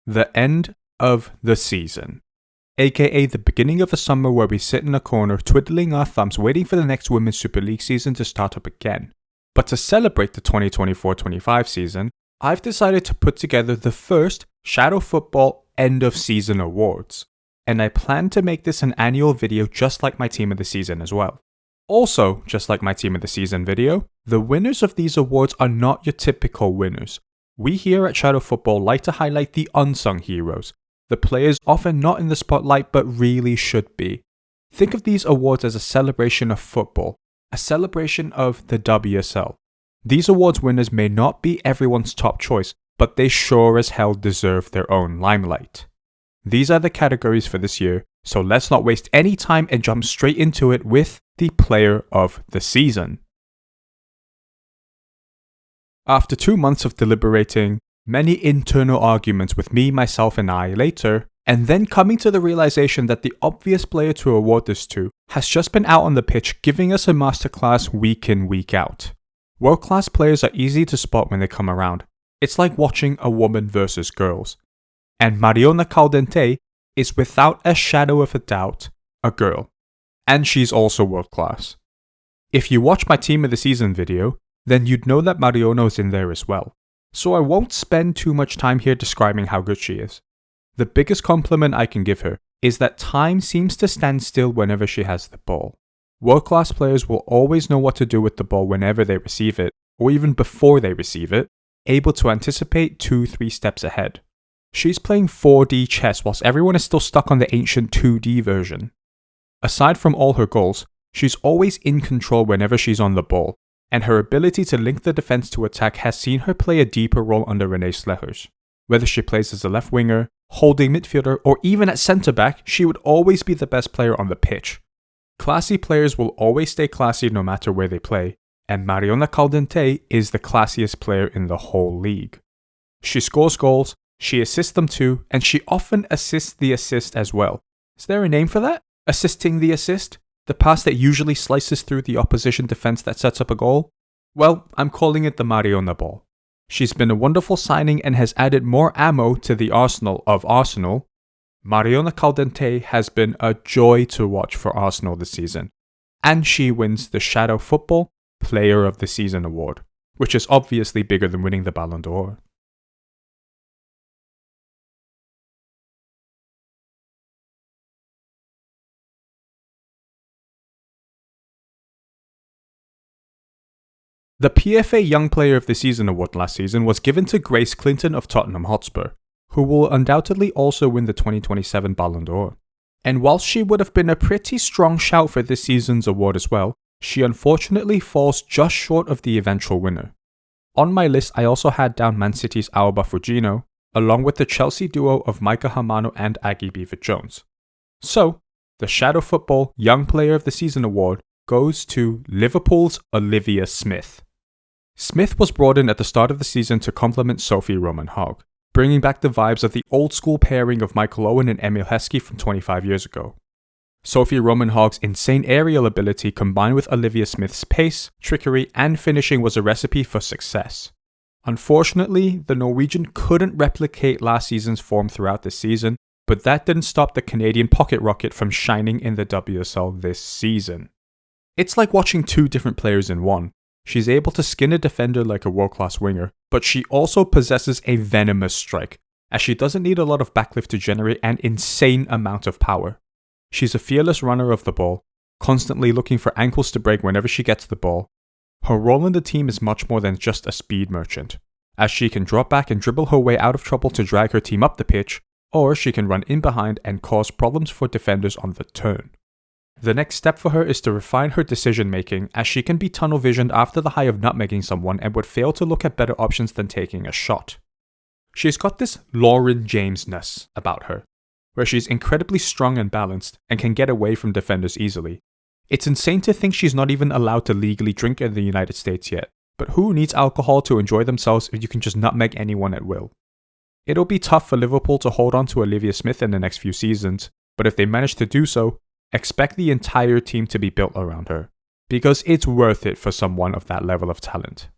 The end of the season, aka the beginning of a summer where we sit in a corner twiddling our thumbs waiting for the next Women's Super League season to start up again. But to celebrate the 2024-25 season, I've decided to put together the first Shadow Football End of Season Awards, and I plan to make this an annual video just like my Team of the Season as well. Also, just like my Team of the Season video, the winners of these awards are not your typical winners. We here at Shadow Football like to highlight the unsung heroes, the players often not in the spotlight but really should be. Think of these awards as a celebration of football, a celebration of the WSL. These awards winners may not be everyone's top choice, but they sure as hell deserve their own limelight. These are the categories for this year, so let's not waste any time and jump straight into it with the Player of the Season. After 2 months of deliberating, many internal arguments with me, myself and I later, and then coming to the realization that the obvious player to award this to has just been out on the pitch giving us a masterclass week in, week out. World-class players are easy to spot when they come around. It's like watching a woman versus girls. And Mariona Caldente is without a shadow of a doubt a girl. And she's also world-class. If you watch my Team of the Season video, then you'd know that Mariona is in there as well. So I won't spend too much time here describing how good she is. The biggest compliment I can give her is that time seems to stand still whenever she has the ball. World-class players will always know what to do with the ball whenever they receive it, or even before they receive it, able to anticipate 2-3 steps ahead. She's playing 4D chess whilst everyone is still stuck on the ancient 2D version. Aside from all her goals, she's always in control whenever she's on the ball, and her ability to link the defense to attack has seen her play a deeper role under Renee Slechers. Whether she plays as a left winger, holding midfielder, or even at centre back, she would always be the best player on the pitch. Classy players will always stay classy no matter where they play, and Mariona Caldente is the classiest player in the whole league. She scores goals, she assists them too, and she often assists the assist as well. Is there a name for that? Assisting the assist? The pass that usually slices through the opposition defense that sets up a goal? Well, I'm calling it the Mariona ball. She's been a wonderful signing and has added more ammo to the arsenal of Arsenal. Mariona Caldente has been a joy to watch for Arsenal this season, and she wins the Shadow Football Player of the Season award, which is obviously bigger than winning the Ballon d'Or. The PFA Young Player of the Season award last season was given to Grace Clinton of Tottenham Hotspur, who will undoubtedly also win the 2027 Ballon d'Or. And whilst she would have been a pretty strong shout for this season's award as well, she unfortunately falls just short of the eventual winner. On my list I also had down Man City's Alba Fugino, along with the Chelsea duo of Micah Hamano and Aggie Beaver-Jones. So, the Shadow Football Young Player of the Season award goes to Liverpool's Olivia Smith. Smith was brought in at the start of the season to complement Sophie Roman-Haug, bringing back the vibes of the old-school pairing of Michael Owen and Emil Heskey from 25 years ago. Sophie Roman-Haug's insane aerial ability combined with Olivia Smith's pace, trickery, and finishing was a recipe for success. Unfortunately, the Norwegian couldn't replicate last season's form throughout the season, but that didn't stop the Canadian pocket rocket from shining in the WSL this season. It's like watching two different players in one. She's able to skin a defender like a world-class winger, but she also possesses a venomous strike, as she doesn't need a lot of backlift to generate an insane amount of power. She's a fearless runner of the ball, constantly looking for ankles to break whenever she gets the ball. Her role in the team is much more than just a speed merchant, as she can drop back and dribble her way out of trouble to drag her team up the pitch, or she can run in behind and cause problems for defenders on the turn. The next step for her is to refine her decision making, as she can be tunnel visioned after the high of nutmegging someone and would fail to look at better options than taking a shot. She's got this Lauren James-ness about her, where she's incredibly strong and balanced and can get away from defenders easily. It's insane to think she's not even allowed to legally drink in the United States yet, but who needs alcohol to enjoy themselves if you can just nutmeg anyone at will? It'll be tough for Liverpool to hold on to Olivia Smith in the next few seasons, but if they manage to do so, expect the entire team to be built around her, because it's worth it for someone of that level of talent.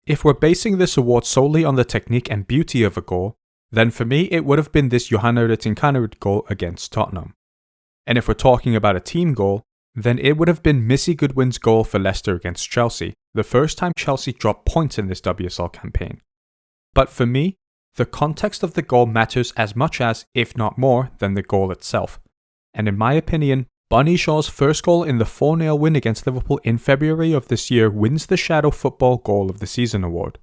If we're basing this award solely on the technique and beauty of a goal, then for me it would have been this Johanna Rytting-Kanerud goal against Tottenham. And if we're talking about a team goal, then it would have been Missy Goodwin's goal for Leicester against Chelsea, the first time Chelsea dropped points in this WSL campaign. But for me, the context of the goal matters as much as, if not more, than the goal itself. And in my opinion, Bunny Shaw's first goal in the 4-0 win against Liverpool in February of this year wins the Shadow Football Goal of the Season award.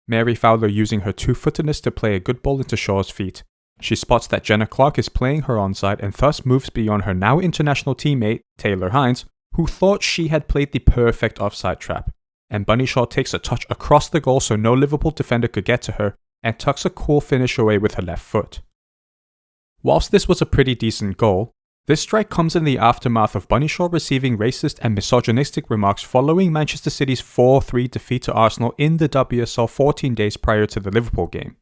Mary Fowler using her two-footedness to play a good ball into Shaw's feet. She spots that Jenna Clark is playing her onside and thus moves beyond her now international teammate, Taylor Hines, who thought she had played the perfect offside trap. And Bunny Shaw takes a touch across the goal so no Liverpool defender could get to her and tucks a cool finish away with her left foot. Whilst this was a pretty decent goal, this strike comes in the aftermath of Bunny Shaw receiving racist and misogynistic remarks following Manchester City's 4-3 defeat to Arsenal in the WSL 14 days prior to the Liverpool game.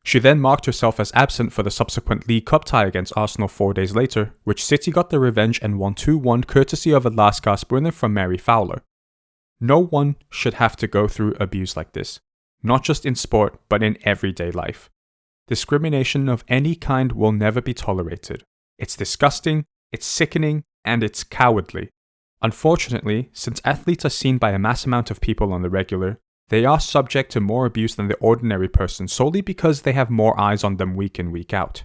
She then marked herself as absent for the subsequent League Cup tie against Arsenal 4 days later, which City got the revenge and won 2-1 courtesy of a last gasp winner from Mary Fowler. No one should have to go through abuse like this, not just in sport, but in everyday life. Discrimination of any kind will never be tolerated. It's disgusting, it's sickening, and it's cowardly. Unfortunately, since athletes are seen by a mass amount of people on the regular, they are subject to more abuse than the ordinary person solely because they have more eyes on them week in, week out.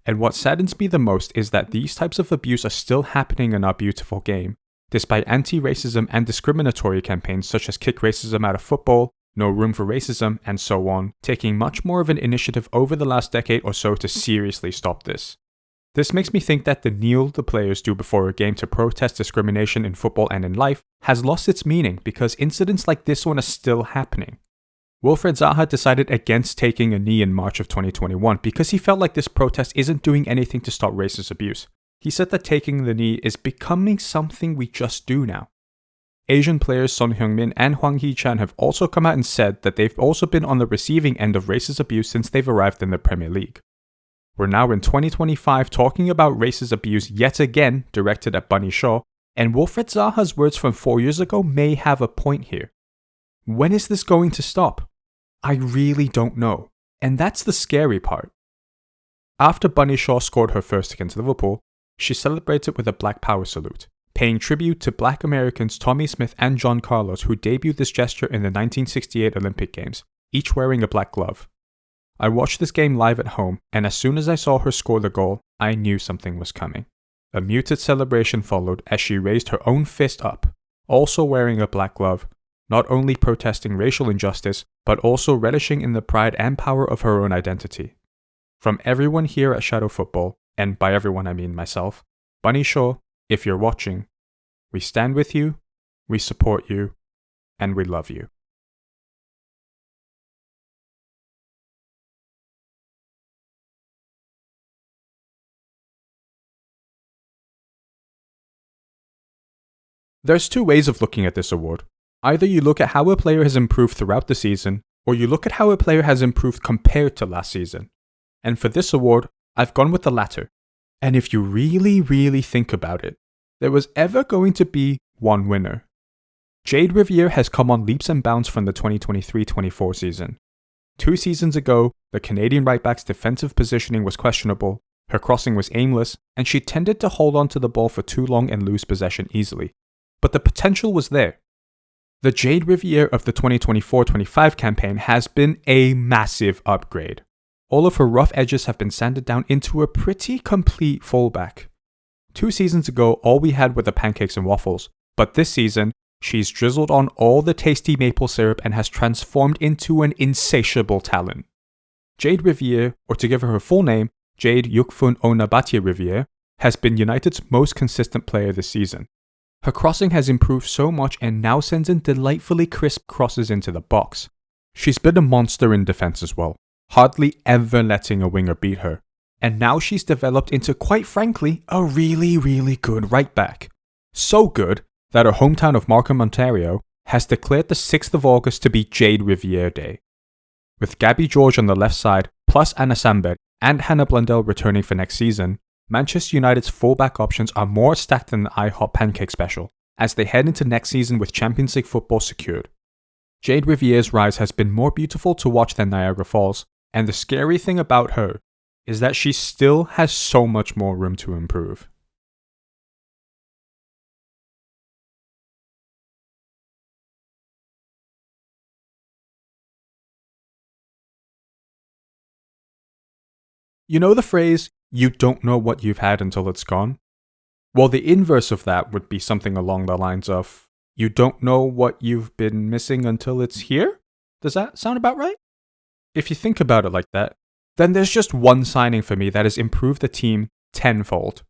And what saddens me the most is that these types of abuse are still happening in our beautiful game, despite anti-racism and discriminatory campaigns such as Kick Racism Out of Football, No Room for Racism, and so on, taking much more of an initiative over the last decade or so to seriously stop this. This makes me think that the kneel the players do before a game to protest discrimination in football and in life has lost its meaning because incidents like this one are still happening. Wilfried Zaha decided against taking a knee in March of 2021 because he felt like this protest isn't doing anything to stop racist abuse. He said that taking the knee is becoming something we just do now. Asian players Son Heung-min and Hwang Hee-chan have also come out and said that they've also been on the receiving end of racist abuse since they've arrived in the Premier League. We're now in 2025 talking about racist abuse yet again directed at Bunny Shaw, and Wilfried Zaha's words from 4 years ago may have a point here. When is this going to stop? I really don't know, and that's the scary part. After Bunny Shaw scored her first against Liverpool, she celebrated with a Black Power salute, paying tribute to Black Americans Tommy Smith and John Carlos who debuted this gesture in the 1968 Olympic Games, each wearing a black glove. I watched this game live at home, and as soon as I saw her score the goal, I knew something was coming. A muted celebration followed as she raised her own fist up, also wearing a black glove, not only protesting racial injustice, but also relishing in the pride and power of her own identity. From everyone here at Shadow Football, and by everyone I mean myself, Bunny Shaw, if you're watching, we stand with you, we support you, and we love you. There's two ways of looking at this award. Either you look at how a player has improved throughout the season, or you look at how a player has improved compared to last season. And for this award, I've gone with the latter. And if you really think about it, there was ever going to be one winner. Jade Riviere has come on leaps and bounds from the 2023-24 season. 2 seasons ago, the Canadian right-back's defensive positioning was questionable, her crossing was aimless, and she tended to hold on to the ball for too long and lose possession easily. But the potential was there. The Jade Riviere of the 2024-25 campaign has been a massive upgrade. All of her rough edges have been sanded down into a pretty complete fullback. 2 seasons ago, all we had were the pancakes and waffles, but this season, she's drizzled on all the tasty maple syrup and has transformed into an insatiable talent. Jade Riviere, or to give her full name, Jade Yukfun Onabatie Riviere, has been United's most consistent player this season. Her crossing has improved so much and now sends in delightfully crisp crosses into the box. She's been a monster in defense as well, hardly ever letting a winger beat her. And now she's developed into, quite frankly, a really good right back. So good that her hometown of Markham, Ontario, has declared the 6th of August to be Jade Riviere Day. With Gabby George on the left side, plus Anna Sambert and Hannah Blundell returning for next season, Manchester United's fullback options are more stacked than the IHOP Pancake Special, as they head into next season with Champions League football secured. Jade Rivier's rise has been more beautiful to watch than Niagara Falls, and the scary thing about her is that she still has so much more room to improve. You know the phrase, you don't know what you've had until it's gone? Well, the inverse of that would be something along the lines of, you don't know what you've been missing until it's here? Does that sound about right? If you think about it like that, then there's just one signing for me that has improved the team tenfold.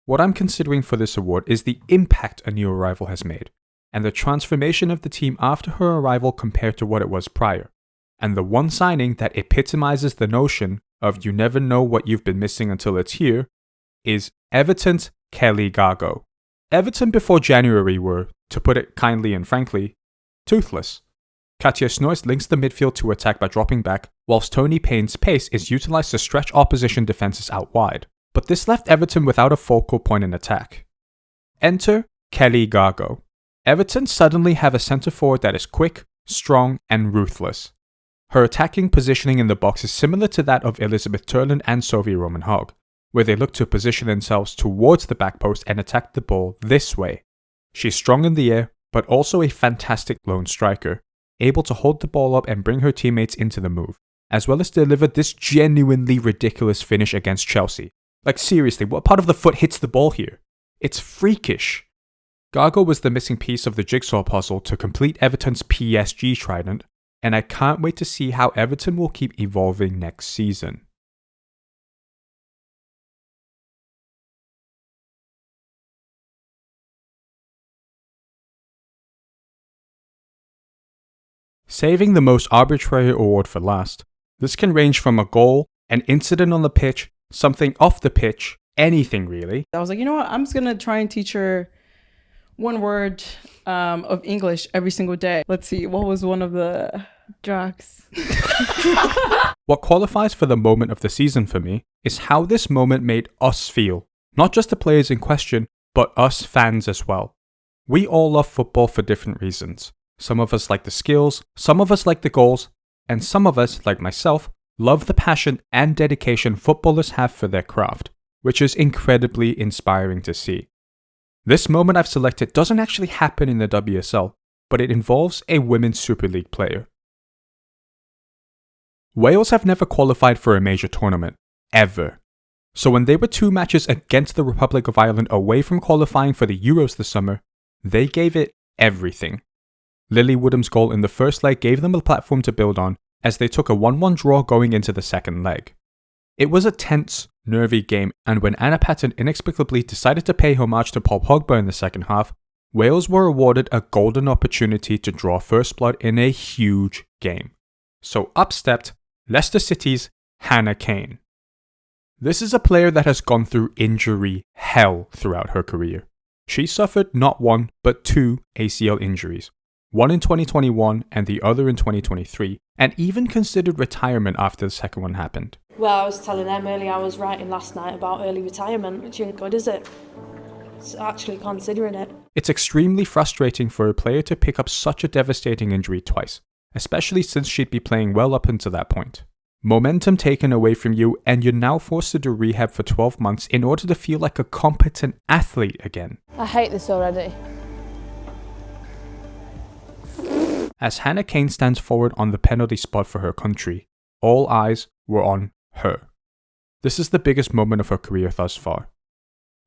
What I'm considering for this award is the impact a new arrival has made, and the transformation of the team after her arrival compared to what it was prior. And the one signing that epitomizes the notion of you never know what you've been missing until it's here is Everton's Kelly Gargo. Everton before January were, to put it kindly and frankly, toothless. Katja Snoys links the midfield to attack by dropping back, whilst Tony Payne's pace is utilised to stretch opposition defences out wide. But this left Everton without a focal point in attack. Enter Kelly Gargo. Everton suddenly have a centre forward that is quick, strong and ruthless. Her attacking positioning in the box is similar to that of Elizabeth Turland and Sophie Roman Hogg, where they look to position themselves towards the back post and attack the ball this way. She's strong in the air, but also a fantastic lone striker, able to hold the ball up and bring her teammates into the move, as well as deliver this genuinely ridiculous finish against Chelsea. Like seriously, what part of the foot hits the ball here? It's freakish. Gargo was the missing piece of the jigsaw puzzle to complete Everton's PSG trident, and I can't wait to see how Everton will keep evolving next season. Saving the most arbitrary award for last, this can range from a goal, an incident on the pitch, something off the pitch, anything really. I was like, you know what, I'm just gonna try and teach her one word of English every single day. Let's see, what was one of the... Drugs. What qualifies for the moment of the season for me is how this moment made us feel. Not just the players in question, but us fans as well. We all love football for different reasons. Some of us like the skills, some of us like the goals, and some of us, like myself, love the passion and dedication footballers have for their craft, which is incredibly inspiring to see. This moment I've selected doesn't actually happen in the WSL, but it involves a Women's Super League player. Wales have never qualified for a major tournament, ever. So when they were 2 matches against the Republic of Ireland away from qualifying for the Euros this summer, they gave it everything. Lily Woodham's goal in the first leg gave them a platform to build on as they took a 1-1 draw going into the second leg. It was a tense, nervy game, and when Anna Patten inexplicably decided to pay homage to Paul Pogba in the second half, Wales were awarded a golden opportunity to draw first blood in a huge game. So up stepped Leicester City's Hannah Kane. This is a player that has gone through injury hell throughout her career. She suffered not 1 but 2 ACL injuries, one in 2021 and the other in 2023, and even considered retirement after the second one happened. Well, I was telling Emily, I was writing last night about early retirement, which ain't good, is it? It's actually considering it. It's extremely frustrating for a player to pick up such a devastating injury twice, especially since she'd be playing well up until that point. Momentum taken away from you, and you're now forced to do rehab for 12 months in order to feel like a competent athlete again. I hate this already. As Hannah Kane stands forward on the penalty spot for her country, all eyes were on her. This is the biggest moment of her career thus far.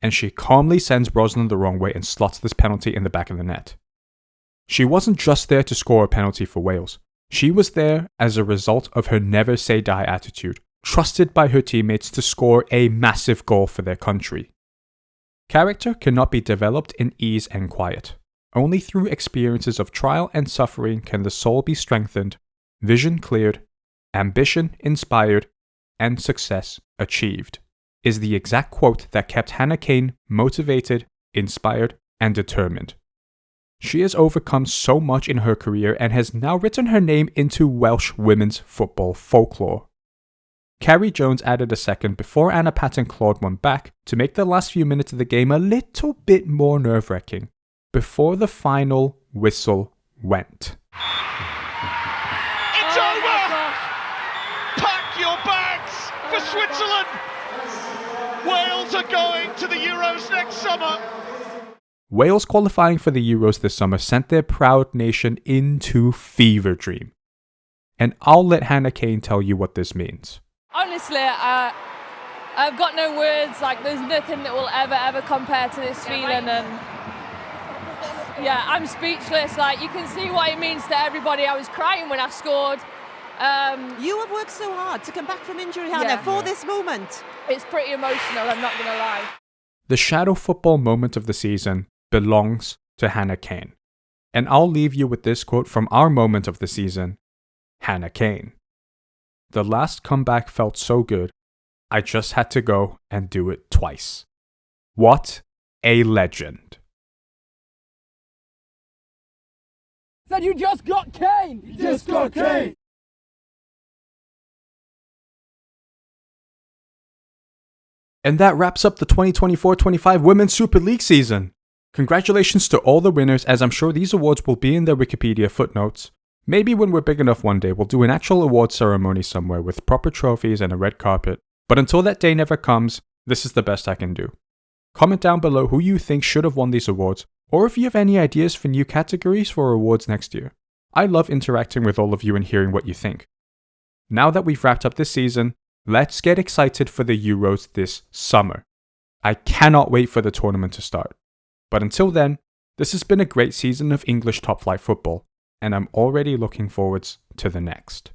And she calmly sends Brosnan the wrong way and slots this penalty in the back of the net. She wasn't just there to score a penalty for Wales. She was there as a result of her never say die attitude, trusted by her teammates to score a massive goal for their country. Character cannot be developed in ease and quiet. Only through experiences of trial and suffering can the soul be strengthened, vision cleared, ambition inspired, and success achieved, is the exact quote that kept Hannah Kane motivated, inspired, and determined. She has overcome so much in her career and has now written her name into Welsh women's football folklore. Carrie Jones added a second before Anna Patten clawed one back to make the last few minutes of the game a little bit more nerve-wracking, before the final whistle went. for Switzerland. Wales are going to the Euros next summer. Wales qualifying for the Euros this summer sent their proud nation into fever dream. And I'll let Hannah Kane tell you what this means. Honestly, I've got no words. Like, there's nothing that will ever compare to this feeling. And yeah, I'm speechless. Like, you can see what it means to everybody. I was crying when I scored. You have worked so hard to come back from injury, Hannah, for this moment. It's pretty emotional, I'm not going to lie. The shadow football moment of the season belongs to Hannah Kane. And I'll leave you with this quote from our moment of the season, Hannah Kane. The last comeback felt so good, I just had to go and do it twice. What a legend. Said you just got Kane! Just got Kane! And that wraps up the 2024-25 Women's Super League season. Congratulations to all the winners, as I'm sure these awards will be in their Wikipedia footnotes. Maybe when we're big enough one day, we'll do an actual award ceremony somewhere with proper trophies and a red carpet. But until that day never comes, this is the best I can do. Comment down below who you think should have won these awards, or if you have any ideas for new categories for awards next year. I love interacting with all of you and hearing what you think. Now that we've wrapped up this season, let's get excited for the Euros this summer. I cannot wait for the tournament to start. But until then, this has been a great season of English top flight football, and I'm already looking forwards to the next.